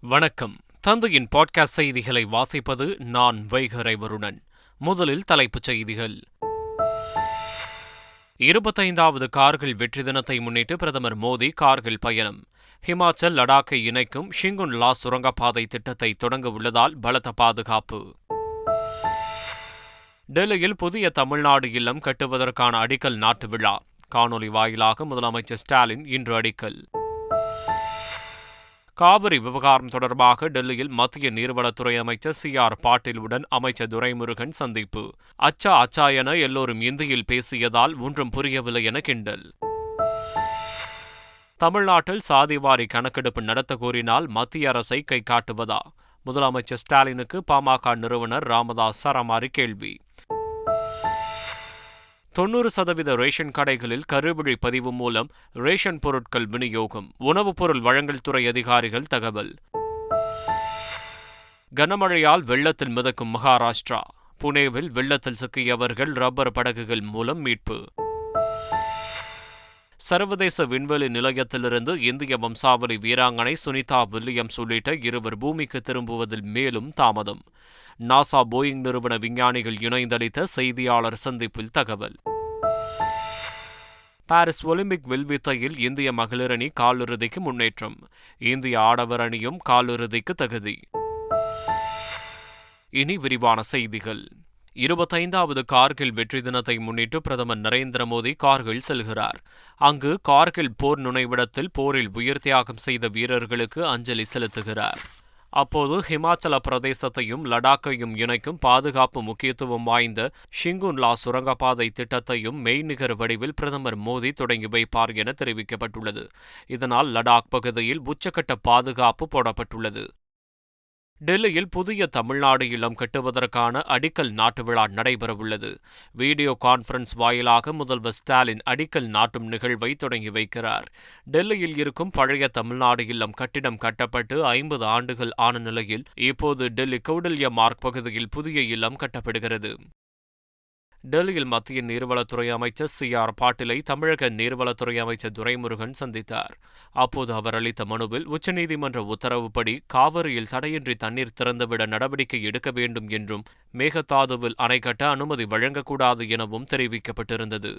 வணக்கம். தந்தையின் பாட்காஸ்ட் செய்திகளை வாசிப்பது நான் வைகரை வருணன். முதலில் தலைப்புச் செய்திகள். 25வது கார்கில் வெற்றி தினத்தை முன்னிட்டு பிரதமர் மோடி கார்கில் பயணம். ஹிமாச்சல் லடாக்கை இணைக்கும் ஷிங்குன் லா சுரங்கப்பாதை திட்டத்தை தொடங்க உள்ளதால் பலத்த பாதுகாப்பு. டெல்லியில் புதிய தமிழ்நாடு இல்லம் கட்டுவதற்கான அடிக்கல் நாட்டு விழா. காணொலி வாயிலாக முதலமைச்சர் ஸ்டாலின் இன்று அடிக்கல். காவிரி விவகாரம் தொடர்பாக டெல்லியில் மத்திய நீர்வளத்துறை அமைச்சர் CR பாட்டீலுடன் அமைச்சர் துரைமுருகன் சந்திப்பு. அச்சா என எல்லோரும் இந்தியில் பேசியதால் ஒன்றும் புரியவில்லை என கிண்டல். தமிழ்நாட்டில் சாதிவாரி கணக்கெடுப்பு நடத்த கோரினால் மத்திய அரசை கை காட்டுவதா? முதலமைச்சர் ஸ்டாலினுக்கு பாமக நிறுவனர் ராமதாஸ் சரமாரி கேள்வி. 90% ரேஷன் கடைகளில் கருவிழி பதிவு மூலம் ரேஷன் பொருட்கள் விநியோகம். உணவுப் பொருள் வழங்கல் துறை அதிகாரிகள் தகவல். கனமழையால் வெள்ளத்தில் மிதக்கும் மகாராஷ்டிரா. புனேவில் வெள்ளத்தில் சிக்கியவர்கள் ரப்பர் படகுகள் மூலம் மீட்பு. சர்வதேச விண்வெளி நிலையத்திலிருந்து இந்திய வம்சாவளி வீராங்கனை சுனிதா வில்லியம்ஸ் உள்ளிட்ட 2 பூமிக்கு திரும்புவதில் மேலும் தாமதம். நாசா போயிங் நிறுவன விஞ்ஞானிகள் இணைந்தளித்த செய்தியாளர் சந்திப்பில் தகவல். பாரிஸ் ஒலிம்பிக் வில்வித்தையில் இந்திய மகளிர் அணி காலிறுதிக்கு முன்னேற்றம். இந்திய ஆடவர் அணியும் காலிறுதிக்கு தகுதி. இனி விரிவான செய்திகள். 25வது கார்கில் வெற்றி தினத்தை முன்னிட்டு பிரதமர் நரேந்திர மோடி கார்கில் செல்கிறார். அங்கு கார்கில் போர் நுழைவிடத்தில் போரில் உயிர் தியாகம் செய்த வீரர்களுக்கு அஞ்சலி செலுத்துகிறார். அப்போது ஹிமாச்சல பிரதேசத்தையும் லடாக்கையும் இணைக்கும் பாதுகாப்பு முக்கியத்துவம் வாய்ந்த ஷிங்குன் லா சுரங்கப்பாதை திட்டத்தையும் மெய்நிகர் வடிவில் பிரதமர் மோடி தொடங்கி வைப்பார் என தெரிவிக்கப்பட்டுள்ளது. இதனால் லடாக் பகுதியில் உச்சக்கட்ட பாதுகாப்பு போடப்பட்டுள்ளது. டெல்லியில் புதிய தமிழ்நாடு இல்லம் கட்டுவதற்கான அடிக்கல் நாட்டு விழா நடைபெறவுள்ளது. வீடியோ கான்பரன்ஸ் வாயிலாக முதல்வர் ஸ்டாலின் அடிக்கல் நாட்டும் நிகழ்வை தொடங்கி வைக்கிறார். டெல்லியில் இருக்கும் பழைய தமிழ்நாடு இல்லம் கட்டிடம் கட்டப்பட்டு 50 ஆண்டுகள் ஆன நிலையில் இப்போது டெல்லி கௌடல்யா மார்க் பகுதியில் புதிய இல்லம் கட்டப்படுகிறது. டெல்லியில் மத்திய நீர்வளத்துறை அமைச்சர் CR பாட்டீலை தமிழக நீர்வளத்துறை அமைச்சர் துரைமுருகன் சந்தித்தார். அப்போது அவர் அளித்த மனுவில் உச்சநீதிமன்ற உத்தரவுப்படி காவிரியில் தடையின்றி தண்ணீர் திறந்துவிட நடவடிக்கை எடுக்க வேண்டும் என்றும் மேகதாதுவில் அணை கட்ட அனுமதி வழங்கக்கூடாது எனவும் தெரிவிக்கப்பட்டிருந்தது.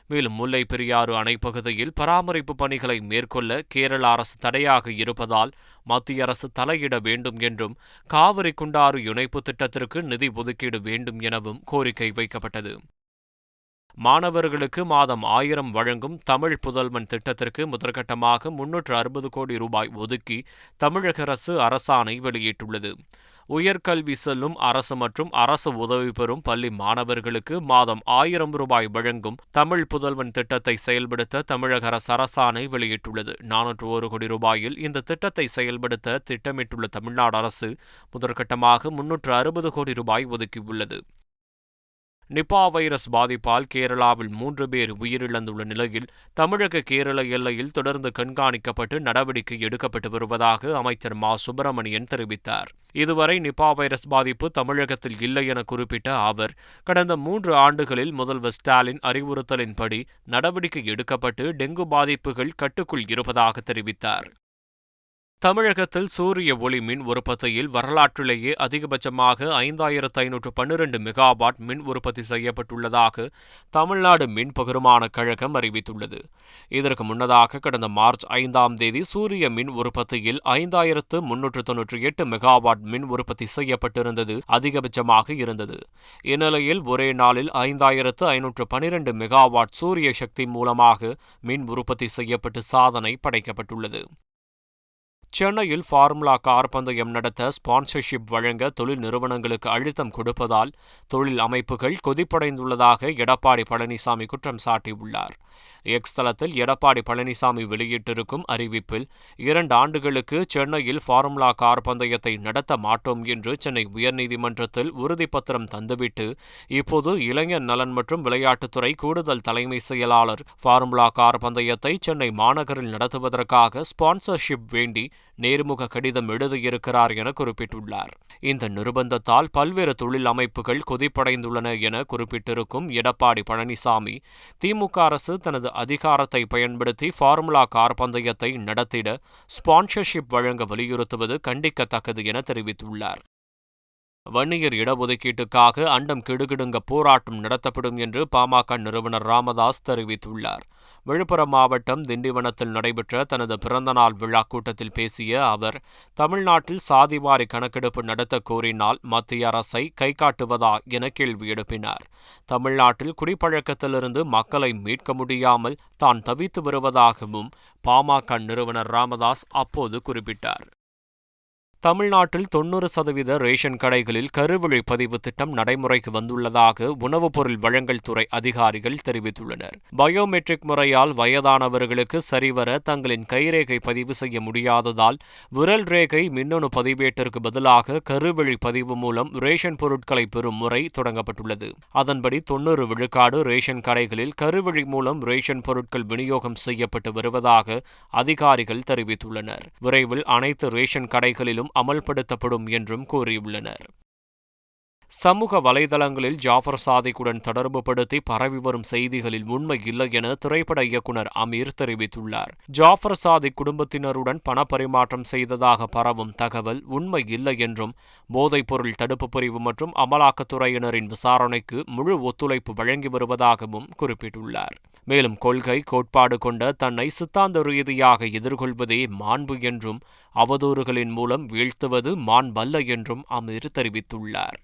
மேலும் முல்லை பெரியாறு அணை பகுதியில் பராமரிப்பு பணிகளை மேற்கொள்ள கேரள அரசு தடையாக இருப்பதால் மத்திய அரசு தலையிட வேண்டும் என்றும் காவிரி குண்டாறு இணைப்பு திட்டத்திற்கு நிதி ஒதுக்கீடு வேண்டும் எனவும் கோரிக்கை வைக்கப்பட்டது. மாணவர்களுக்கு மாதம் 1000 வழங்கும் தமிழ் புதல்வன் திட்டத்திற்கு முதற்கட்டமாக 360 கோடி ரூபாய் ஒதுக்கி தமிழக அரசு அரசாணை வெளியிட்டுள்ளது. உயர்கல்வி செல்லும் அரசு மற்றும் அரசு உதவி பெறும் பள்ளி மாணவர்களுக்கு மாதம் 1000 ரூபாய் வழங்கும் தமிழ் புதல்வன் திட்டத்தை செயல்படுத்த தமிழக அரசு அரசாணை வெளியிட்டுள்ளது. 401 கோடி ரூபாயில் இந்த திட்டத்தை செயல்படுத்த திட்டமிட்டுள்ள தமிழ்நாடு அரசு முதற்கட்டமாக 360 கோடி ரூபாய் ஒதுக்கியுள்ளது. நிபா வைரஸ் பாதிப்பால் கேரளாவில் 3 பேர் உயிரிழந்துள்ள நிலையில் தமிழக கேரள எல்லையில் தொடர்ந்து கண்காணிக்கப்பட்டு நடவடிக்கை எடுக்கப்பட்டு வருவதாக அமைச்சர் மா. சுப்பிரமணியன் தெரிவித்தார். இதுவரை நிபா வைரஸ் பாதிப்பு தமிழகத்தில் இல்லை என குறிப்பிட்ட அவர், கடந்த 3 ஆண்டுகளில் முதல்வர் ஸ்டாலின் அறிவுறுத்தலின்படி நடவடிக்கை எடுக்கப்பட்டு டெங்கு பாதிப்புகள் கட்டுக்குள் இருப்பதாக தெரிவித்தார். தமிழகத்தில் சூரிய ஒளி மின் உற்பத்தியில் வரலாற்றிலேயே அதிகபட்சமாக 5512 மெகாவாட் மின் உற்பத்தி செய்யப்பட்டுள்ளதாக தமிழ்நாடு மின் பகிர்மான கழகம் அறிவித்துள்ளது. இதற்கு முன்னதாக கடந்த மார்ச் 5ஆம் தேதி சூரிய மின் உற்பத்தியில் 5398 மெகாவாட் மின் உற்பத்தி செய்யப்பட்டிருந்தது அதிகபட்சமாக இருந்தது. இந்நிலையில் ஒரே நாளில் 5512 மெகாவாட் சூரிய சக்தி மூலமாக மின் உற்பத்தி செய்யப்பட்டு சாதனை படைக்கப்பட்டுள்ளது. சென்னையில் ஃபார்முலா கார் பந்தயம் நடத்த ஸ்பான்சர்ஷிப் வழங்க தொழில் நிறுவனங்களுக்கு அழுத்தம் கொடுப்பதால் தொழில் அமைப்புகள் கொதிப்படைந்துள்ளதாக எடப்பாடி பழனிசாமி குற்றம் சாட்டியுள்ளார். எக்ஸ் தளத்தில் எடப்பாடி பழனிசாமி வெளியிட்டிருக்கும் அறிவிப்பில் 2 ஆண்டுகளுக்கு சென்னையில் ஃபார்முலா கார் பந்தயத்தை நடத்த மாட்டோம் என்று சென்னை உயர்நீதிமன்றத்தில் உறுதிப்பத்திரம் தந்துவிட்டு இப்போது இளைஞர் நலன் மற்றும் விளையாட்டுத்துறை கூடுதல் தலைமை செயலாளர் ஃபார்முலா கார் பந்தயத்தை சென்னை மாநகரில் நடத்துவதற்காக ஸ்பான்சர்ஷிப் வேண்டி நேர்முக கடிதம் எழுதியிருக்கிறார் என குறிப்பிட்டுள்ளார். இந்த நிர்பந்தத்தால் பல்வேறு தொழில் அமைப்புகள் கொதிப்படைந்துள்ளன என குறிப்பிட்டிருக்கும் எடப்பாடி பழனிசாமி, திமுக அரசு தனது அதிகாரத்தை பயன்படுத்தி ஃபார்முலா கார் பந்தயத்தை நடத்திட ஸ்பான்சர்ஷிப் வழங்க வலியுறுத்துவது கண்டிக்கத்தக்கது என தெரிவித்துள்ளார். வன்னியர் இடஒதுக்கீட்டுக்காக அண்டம் கிடுகிடுங்க போராட்டம் நடத்தப்படும் என்று பாமக நிறுவனர் ராமதாஸ் தெரிவித்துள்ளார். விழுப்புரம் மாவட்டம் திண்டிவனத்தில் நடைபெற்ற தனது பிறந்தநாள் விழா கூட்டத்தில் பேசிய அவர், தமிழ்நாட்டில் சாதிவாரி கணக்கெடுப்பு நடத்த கோரினால் மத்திய அரசை கைகாட்டுவதா என கேள்வி எழுப்பினார். தமிழ்நாட்டில் குடிப்பழக்கத்திலிருந்து மக்களை மீட்க முடியாமல் தான் தவித்து வருவதாகவும் பாமக நிறுவனர் ராமதாஸ் அப்போது குறிப்பிட்டார். தமிழ்நாட்டில் 90% ரேஷன் கடைகளில் கருவழி பதிவு திட்டம் நடைமுறைக்கு வந்துள்ளதாக உணவுப் பொருள் வழங்கல் துறை அதிகாரிகள் தெரிவித்துள்ளனர். பயோமெட்ரிக் முறையால் வயதானவர்களுக்கு சரிவர தங்களின் கைரேகை பதிவு செய்ய முடியாததால் விரல் ரேகை மின்னணு பதிவேட்டிற்கு பதிலாக கருவழி பதிவு மூலம் ரேஷன் பொருட்களை பெறும் முறை தொடங்கப்பட்டுள்ளது. அதன்படி 90 விழுக்காடு ரேஷன் கடைகளில் கருவழி மூலம் ரேஷன் பொருட்கள் விநியோகம் செய்யப்பட்டு வருவதாக அதிகாரிகள் தெரிவித்துள்ளனர். விரைவில் அனைத்து ரேஷன் கடைகளிலும் அமல்படுத்தப்படும் என்றும் கூறியுள்ளனர். சமூக வலைதளங்களில் ஜாஃபர் சாதிக்குடன் தொடர்புபடுத்தி பரவி வரும் செய்திகளில் உண்மை இல்லை என திரைப்பட இயக்குனர் அமீர் தெரிவித்துள்ளார். ஜாஃபர் சாதிக் குடும்பத்தினருடன் பணப்பரிமாற்றம் செய்ததாக பரவும் தகவல் உண்மை இல்லை என்றும், போதைப்பொருள் தடுப்பு பிரிவு மற்றும் அமலாக்கத்துறையினரின் விசாரணைக்கு முழு ஒத்துழைப்பு வழங்கி வருவதாகவும் குறிப்பிட்டுள்ளார். மேலும் கொள்கை கோட்பாடு கொண்ட தன்னை சித்தாந்த ரீதியாக எதிர்கொள்வதே மாண்பு என்றும், அவதூறுகளின் மூலம் வீழ்த்துவது மாண்பல்ல என்றும் அமீர் தெரிவித்துள்ளார்.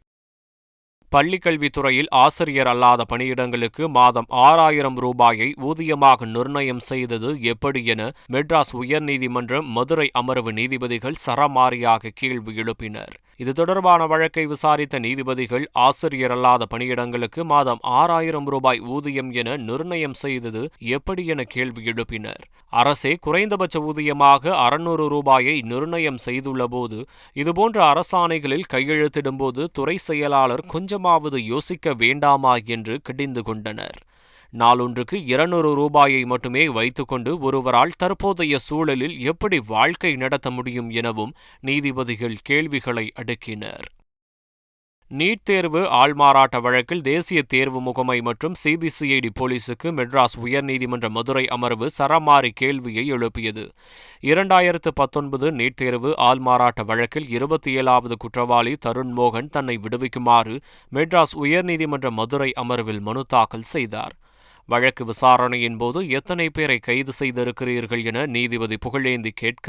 பள்ளிக்கல்வித்துறையில் ஆசிரியர் அல்லாத பணியிடங்களுக்கு மாதம் 6000 ரூபாயை ஊதியமாக நிர்ணயம் செய்தது எப்படி என மெட்ராஸ் உயர்நீதிமன்ற மதுரை அமர்வு நீதிபதிகள் சரமாரியாக கேள்வி எழுப்பினர். இது தொடர்பான வழக்கை விசாரித்த நீதிபதிகள் ஆசிரியர் அல்லாத பணியிடங்களுக்கு மாதம் 6000 ரூபாய் ஊதியம் என நிர்ணயம் செய்தது எப்படி என கேள்வி எழுப்பினர். அரசே குறைந்தபட்ச ஊதியமாக 600 ரூபாயை நிர்ணயம் செய்துள்ள போது இதுபோன்ற அரசாணைகளில் கையெழுத்திடும்போது துறை செயலாளர் கொஞ்சமாவது யோசிக்க வேண்டாமா என்று கிடிந்து கொண்டனர். நாளொன்றுக்கு 200 ரூபாயை மட்டுமே வைத்துக்கொண்டு ஒருவரால் தற்போதைய சூழலில் எப்படி வாழ்க்கை நடத்த முடியும் எனவும் நீதிபதிகள் கேள்விகளை அடுக்கினர். நீட் தேர்வு ஆள்மாறாட்ட வழக்கில் தேசிய தேர்வு முகமை மற்றும் சிபிசிஐடி போலீசுக்கு மெட்ராஸ் உயர்நீதிமன்ற மதுரை அமர்வு சரமாரி கேள்வியை எழுப்பியது. 2019 நீட் தேர்வு ஆள்மாறாட்ட வழக்கில் 27வது குற்றவாளி தருண் மோகன் தன்னை விடுவிக்குமாறு மெட்ராஸ் உயர்நீதிமன்ற மதுரை அமர்வில் மனு தாக்கல் செய்தார். வழக்கு விசாரணையின் போது எத்தனை பேரை கைது செய்திருக்கிறீர்கள் என நீதிபதி புகழேந்தி கேட்க,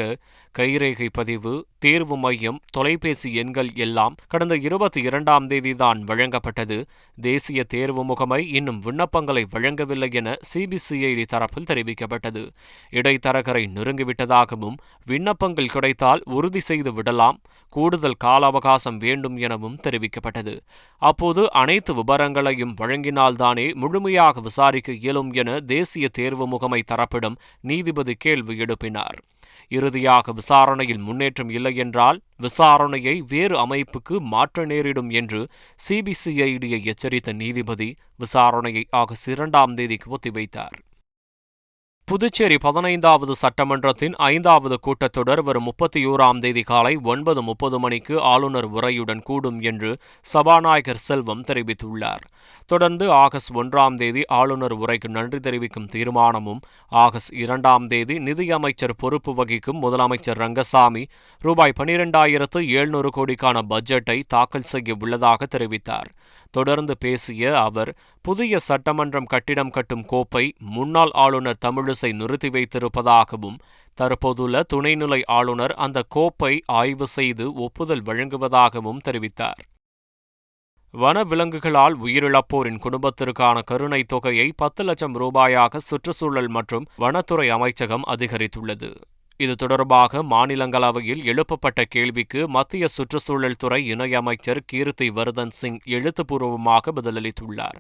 கைரேகை பதிவு, தேர்வு மையம், தொலைபேசி எண்கள் எல்லாம் கடந்த 22ஆம் தேதிதான் வழங்கப்பட்டது. தேசிய தேர்வு முகமை இன்னும் விண்ணப்பங்களை வழங்கவில்லை என சிபிசிஐடி தரப்பில் தெரிவிக்கப்பட்டது. இடைத்தரகரை நெருங்கிவிட்டதாகவும், விண்ணப்பங்கள் கிடைத்தால் உறுதி செய்து விடலாம், கூடுதல் கால அவகாசம் வேண்டும் எனவும் தெரிவிக்கப்பட்டது. அப்போது அனைத்து விபரங்களையும் வழங்கினால்தானே முழுமையாக விசாரிக்க இயலும் என தேசிய தேர்வு முகமை தரப்பிடம் நீதிபதி கேள்வி எழுப்பினார். இறுதியாக விசாரணையில் முன்னேற்றம் இல்லை என்றால் விசாரணையை வேறு அமைப்புக்கு மாற்ற நேரிடும் என்று சிபிசிஐடியை எச்சரித்த நீதிபதி விசாரணையை ஆகஸ்ட் 2ஆம் தேதிக்கு ஒத்திவைத்தார். புதுச்சேரி 15வது சட்டமன்றத்தின் 5வது கூட்டத்தொடர் வரும் 31ஆம் தேதி காலை 9:30 மணிக்கு ஆளுநர் உரையுடன் கூடும் என்று சபாநாயகர் செல்வம் தெரிவித்துள்ளார். தொடர்ந்து ஆகஸ்ட் 1ஆம் தேதி ஆளுநர் உரைக்கு நன்றி தெரிவிக்கும் தீர்மானமும், ஆகஸ்ட் 2ஆம் தேதி நிதியமைச்சர் பொறுப்பு வகிக்கும் முதலமைச்சர் ரங்கசாமி ரூபாய் 12,700 கோடிக்கான பட்ஜெட்டை தாக்கல் செய்ய உள்ளதாக தெரிவித்தார். தொடர்ந்து பேசிய அவர், புதிய சட்டமன்றம் கட்டிடம் கட்டும் கோப்பை முன்னாள் ஆளுநர் தமிழிசை நிறுத்தி வைத்திருப்பதாகவும், தற்போதுள்ள துணைநிலை ஆளுநர் அந்த கோப்பை ஆய்வு செய்து ஒப்புதல் வழங்குவதாகவும் தெரிவித்தார். வனவிலங்குகளால் உயிரிழப்போரின் குடும்பத்திற்கான கருணை தொகையை 10 லட்சம் ரூபாயாக சுற்றுச்சூழல் மற்றும் வனத்துறை அமைச்சகம் அதிகரித்துள்ளது. இது தொடர்பாக மாநிலங்களவையில் எழுப்பப்பட்ட கேள்விக்கு மத்திய சுற்றுச்சூழல் துறை இணையமைச்சர் கீர்த்தி வர்தன் சிங் எழுத்துப்பூர்வமாக பதிலளித்துள்ளார்.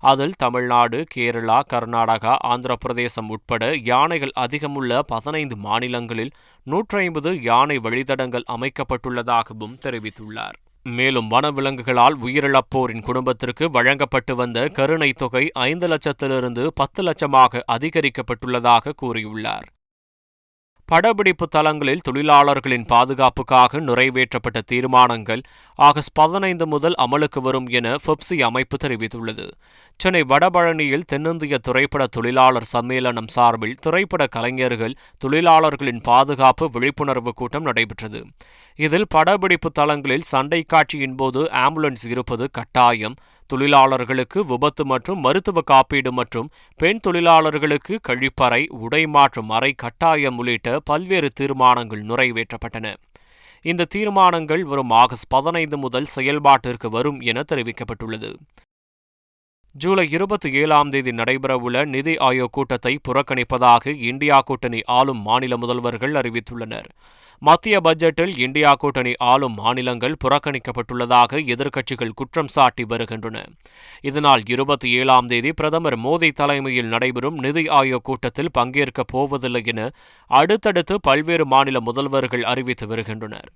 அதில் தமிழ்நாடு, கேரளா, கர்நாடகா, ஆந்திர பிரதேசம் உட்பட யானைகள் அதிகமுள்ள 15 மாநிலங்களில் 150 யானை வழித்தடங்கள் அமைக்கப்பட்டுள்ளதாகவும் தெரிவித்துள்ளார். மேலும் வனவிலங்குகளால் உயிரிழப்போரின் குடும்பத்திற்கு வழங்கப்பட்டு வந்த கருணை தொகை 5 லட்சத்திலிருந்து 10 லட்சமாக அதிகரிக்கப்பட்டுள்ளதாக கூறியுள்ளார். படப்பிடிப்பு தளங்களில் தொழிலாளர்களின் பாதுகாப்புக்காக நிறைவேற்றப்பட்ட தீர்மானங்கள் ஆகஸ்ட் 15 முதல் அமலுக்கு வரும் என பெப்சி அமைப்பு தெரிவித்துள்ளது. சென்னை வடபழனியில் தென்னிந்திய திரைப்பட தொழிலாளர் சம்மேளனம் சார்பில் திரைப்பட கலைஞர்கள் தொழிலாளர்களின் பாதுகாப்பு விழிப்புணர்வு கூட்டம் நடைபெற்றது. இதில் படப்பிடிப்பு தளங்களில் சண்டை காட்சியின் போது ஆம்புலன்ஸ் இருப்பது கட்டாயம், தொழிலாளர்களுக்கு விபத்து மற்றும் மருத்துவ காப்பீடு மற்றும் பெண் தொழிலாளர்களுக்கு கழிப்பறை, உடை மாற்றும் அறை கட்டாயம் உள்ளிட்ட பல்வேறு தீர்மானங்கள் நிறைவேற்றப்பட்டன. இந்த தீர்மானங்கள் வரும் ஆகஸ்ட் 15 முதல் செயல்பாட்டிற்கு வரும் என தெரிவிக்கப்பட்டுள்ளது. ஜூலை 27 நடைபெறவுள்ள நிதி ஆயோக் கூட்டத்தை புறக்கணிப்பதாக இந்தியா கூட்டணி ஆளும் மாநில முதல்வர்கள் அறிவித்துள்ளனர். மத்திய பட்ஜெட்டில் இந்தியா கூட்டணி ஆளும் மாநிலங்கள் புறக்கணிக்கப்பட்டுள்ளதாக எதிர்க்கட்சிகள் குற்றம் சாட்டி வருகின்றன. இதனால் 27 பிரதமர் மோடி தலைமையில் நடைபெறும் நிதி ஆயோக் கூட்டத்தில் பங்கேற்கப் போவதில்லை என அடுத்தடுத்து பல்வேறு மாநில முதல்வர்கள் அறிவித்து வருகின்றனர்.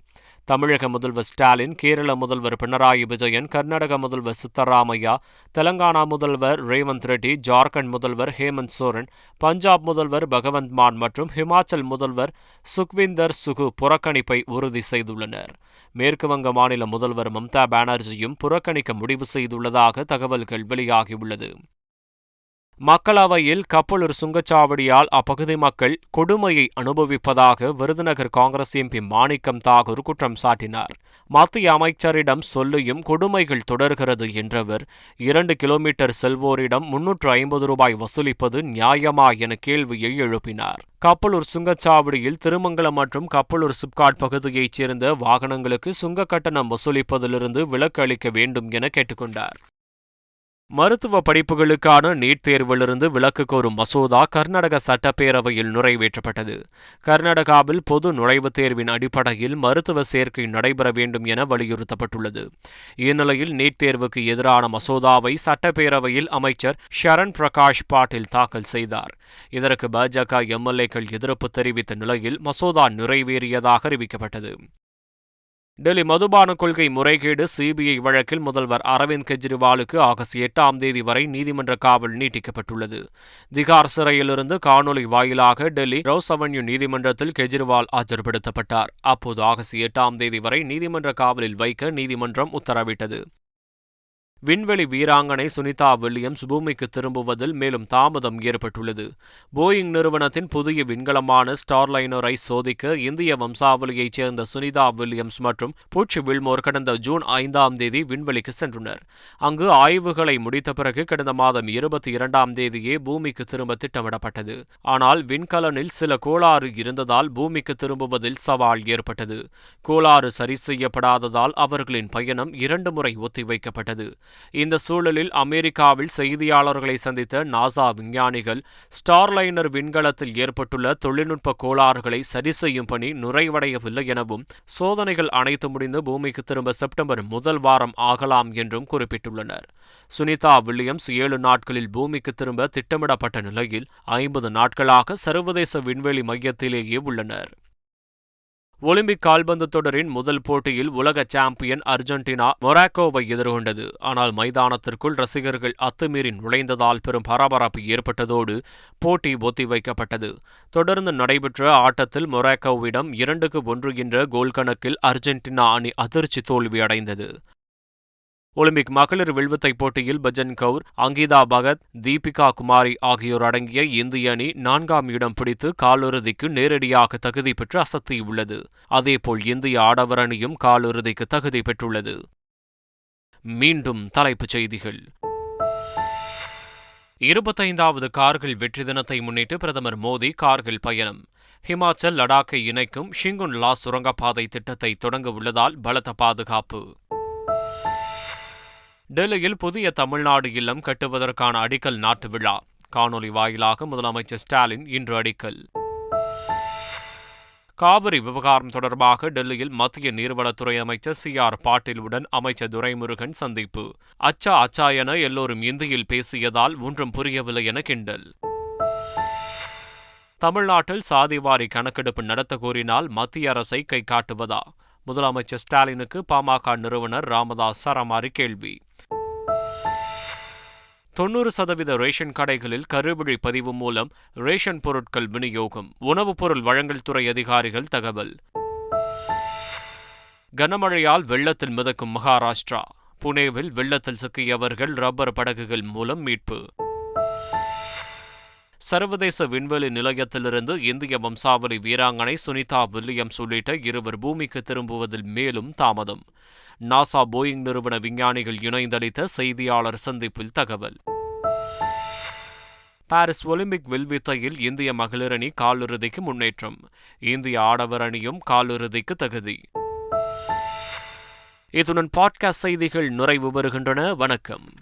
தமிழக முதல்வர் ஸ்டாலின், கேரள முதல்வர் பினராயி விஜயன், கர்நாடக முதல்வர் சித்தராமையா, தெலங்கானா முதல்வர் ரேவந்த் ரெட்டி, ஜார்க்கண்ட் முதல்வர் ஹேமந்த் சோரன், பஞ்சாப் முதல்வர் பகவந்த் மான் மற்றும் ஹிமாச்சல் முதல்வர் சுக்விந்தர் சுகு புறக்கணிப்பை உறுதி செய்துள்ளனர். மேற்குவங்க மாநில முதல்வர் மம்தா பானர்ஜியும் புறக்கணிக்க முடிவு செய்துள்ளதாக தகவல்கள் வெளியாகியுள்ளது. மக்களவையில் கப்பலூர் சுங்கச்சாவடியால் அப்பகுதி மக்கள் கொடுமையை அனுபவிப்பதாக விருதுநகர் காங்கிரஸ் எம்பி மாணிக்கம் தாகூர் குற்றம் சாட்டினார். மத்திய அமைச்சரிடம் சொல்லியும் கொடுமைகள் தொடர்கிறது என்றவர் 2 கிலோமீட்டர் செல்வோரிடம் 350 ரூபாய் வசூலிப்பது நியாயமா என கேள்வியை எழுப்பினார். கப்பலூர் சுங்கச்சாவடியில் திருமங்கலம் மற்றும் கப்பலூர் சிப்காட் பகுதியைச் சேர்ந்த வாகனங்களுக்கு சுங்க கட்டணம் வசூலிப்பதிலிருந்து விலக்கு அளிக்க வேண்டும் என கேட்டுக்கொண்டார். மருத்துவ படிப்புகளுக்கான நீட் தேர்விலிருந்து விலக்கு கோரும் மசோதா கர்நாடக சட்டப்பேரவையில் நிறைவேற்றப்பட்டது. கர்நாடகாவில் பொது நுழைவுத் தேர்வின் அடிப்படையில் மருத்துவ சேர்க்கை நடைபெற வேண்டும் என வலியுறுத்தப்பட்டுள்ளது. இந்நிலையில் நீட் தேர்வுக்கு எதிரான மசோதாவை சட்டப்பேரவையில் அமைச்சர் ஷரண் பிரகாஷ் பாட்டீல் தாக்கல் செய்தார். இதற்கு பாஜக எம்எல்ஏக்கள் எதிர்ப்பு தெரிவித்த நிலையில் மசோதா நிறைவேறியதாக அறிவிக்கப்பட்டது. டெல்லி மதுபான கொள்கை முறைகேடு சிபிஐ வழக்கில் முதல்வர் அரவிந்த் கெஜ்ரிவாலுக்கு ஆகஸ்ட் 8 வரை நீதிமன்ற காவல் நீட்டிக்கப்பட்டுள்ளது. திகார் சிறையிலிருந்து காணொலி வாயிலாக டெல்லி ரோஸ் அவென்யூ நீதிமன்றத்தில் கெஜ்ரிவால் ஆஜர்படுத்தப்பட்டார். அப்போது ஆகஸ்ட் 8 வரை நீதிமன்ற காவலில் வைக்க நீதிமன்றம் உத்தரவிட்டது. விண்வெளி வீராங்கனை சுனிதா வில்லியம்ஸ் பூமிக்கு திரும்புவதில் மேலும் தாமதம் ஏற்பட்டுள்ளது. போயிங் நிறுவனத்தின் புதிய விண்கலமான ஸ்டார்லைனரை சோதிக்க இந்திய வம்சாவளியைச் சேர்ந்த சுனிதா வில்லியம்ஸ் மற்றும் பூட்சி வில்மோர் கடந்த ஜூன் 5 விண்வெளிக்கு சென்றனர். அங்கு ஆய்வுகளை முடித்த பிறகு கடந்த மாதம் 22 பூமிக்கு திரும்ப திட்டமிடப்பட்டது. ஆனால் விண்கலனில் சில கோளாறு இருந்ததால் பூமிக்கு திரும்புவதில் சவால் ஏற்பட்டது. கோளாறு சரி செய்யப்படாததால் அவர்களின் பயணம் 2 முறை ஒத்திவைக்கப்பட்டது. இந்த சூழலில் அமெரிக்காவில் செய்தியாளர்களை சந்தித்த நாசா விஞ்ஞானிகள் ஸ்டார்லைனர் விண்கலத்தில் ஏற்பட்டுள்ள தொழில்நுட்ப கோளாறுகளை சரி செய்யும் பணி நிறைவடையவில்லை எனவும் சோதனைகள் அனைத்து முடிந்து பூமிக்கு திரும்ப செப்டம்பர் 1 வாரம் ஆகலாம் என்றும் குறிப்பிட்டுள்ளனர். சுனிதா வில்லியம்ஸ் 7 நாட்களில் பூமிக்கு திரும்ப திட்டமிடப்பட்ட நிலையில் 50 நாட்களாக சர்வதேச விண்வெளி மையத்திலேயே உள்ளனர். ஒலிம்பிக் கால்பந்து தொடரின் முதல் போட்டியில் உலக சாம்பியன் அர்ஜென்டினா மொராக்கோவை எதிர்கொண்டது. ஆனால் மைதானத்திற்குள் ரசிகர்கள் அத்துமீறி நுழைந்ததால் பெரும் பரபரப்பு ஏற்பட்டதோடு போட்டி ஒத்திவைக்கப்பட்டது. தொடர்ந்து நடைபெற்ற ஆட்டத்தில் மொராக்கோவிடம் 2-1 என்ற கோல் கணக்கில் அர்ஜென்டினா அணி அதிர்ச்சி தோல்வியடைந்தது. ஒலிம்பிக் மகளிர் வில்வித்தை போட்டியில் பஜன் கவுர், அங்கிதா பகத், தீபிகா குமாரி ஆகியோர் அடங்கிய இந்திய அணி 4ஆம் இடம் பிடித்து காலிறுதிக்கு நேரடியாக தகுதி பெற்று அசத்தியுள்ளது. அதேபோல் இந்திய ஆடவர் அணியும் காலிறுதிக்கு தகுதி பெற்றுள்ளது. மீண்டும் தலைப்புச் செய்திகள். 25வது கார்கில் வெற்றி தினத்தை முன்னிட்டு பிரதமர் மோடி கார்கில் பயணம். ஹிமாச்சல் லடாக்கை இணைக்கும் ஷிங்குன் லா சுரங்கப்பாதை திட்டத்தை தொடங்க உள்ளதால் பலத்த பாதுகாப்பு. டெல்லியில் புதிய தமிழ்நாடு இல்லம் கட்டுவதற்கான அடிக்கல் நாட்டு விழா. காணொலி வாயிலாக முதலமைச்சர் ஸ்டாலின் இன்று அடிக்கல். காவிரி விவகாரம் தொடர்பாக டெல்லியில் மத்திய நீர்வளத்துறை அமைச்சர் CR பாட்டீலுடன் அமைச்சர் துரைமுருகன் சந்திப்பு. அச்சா என எல்லோரும் இந்தியில் பேசியதால் ஒன்றும் புரியவில்லை என கிண்டல். தமிழ்நாட்டில் சாதிவாரி கணக்கெடுப்பு நடத்த கோரினால் மத்திய அரசை கை காட்டுவதா? முதலமைச்சர் ஸ்டாலினுக்கு பாமக நிறுவனர் ராமதாஸ் சரமாரி கேள்வி. 90% ரேஷன் கடைகளில் கருவிழி பதிவு மூலம் ரேஷன் பொருட்கள் விநியோகம். உணவுப் பொருள் வழங்கல் துறை அதிகாரிகள் தகவல். கனமழையால் வெள்ளத்தில் மிதக்கும் மகாராஷ்டிரா. புனேவில் வெள்ளத்தில் சிக்கியவர்கள் ரப்பர் படகுகள் மூலம் மீட்பு. சர்வதேச விண்வெளி நிலையத்திலிருந்து இந்திய வம்சாவளி வீராங்கனை சுனிதா வில்லியம்ஸ் உள்ளிட்ட 2 பூமிக்கு திரும்புவதில் மேலும் தாமதம். நாசா போயிங் நிறுவன விஞ்ஞானிகள் இணைந்தளித்த செய்தியாளர் சந்திப்பில் தகவல். பாரிஸ் ஒலிம்பிக் வில்வித்தையில் இந்திய மகளிர் அணி காலிறுதிக்கு முன்னேற்றம். இந்திய ஆடவர் அணியும் காலிறுதிக்கு தகுதி. இத்துடன் பாட்காஸ்ட் செய்திகள் நிறைவு பெறுகின்றன. வணக்கம்.